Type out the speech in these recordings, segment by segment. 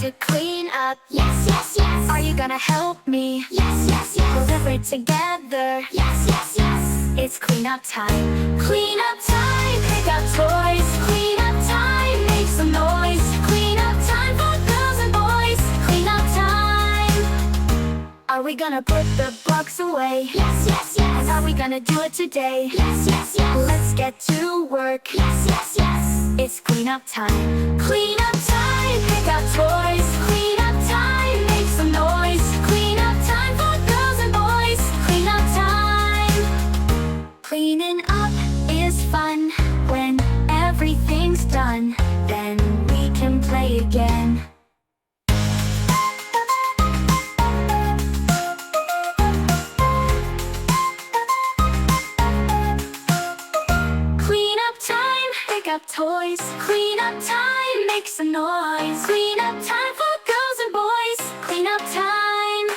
to clean up. Yes, yes, yes. Are you gonna help me? Yes, yes, yes. We'll live it together. Yes, yes, yes. It's cleanup time. Clean up time, pick up toys. Clean up time, make some noise. Clean up time for girls and boys. Clean up time. Are we gonna put the bugs away? Yes, yes, yes. And are we gonna do it today? Yes, yes, yes. Let's get to work. Yes, yes, yes. It's cleanup time. Clean up time, pick up toys. Clean up time, make some noise. Clean up time for girls and boys. Clean up time. Cleaning up is fun. When everything's done, then we can play again. Clean up time, pick up toys. Clean up time, make some noise. Clean up time for girls and boys. Clean up time.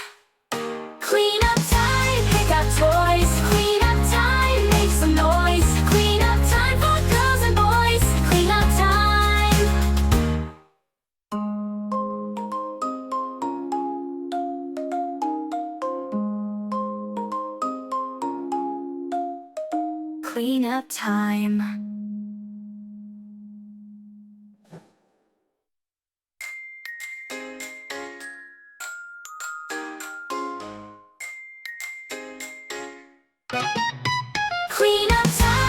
Clean up time, pick up toys. Clean up time, make some noise. Clean up time for girls and boys. Clean up time. Cleanup time. Clean up time.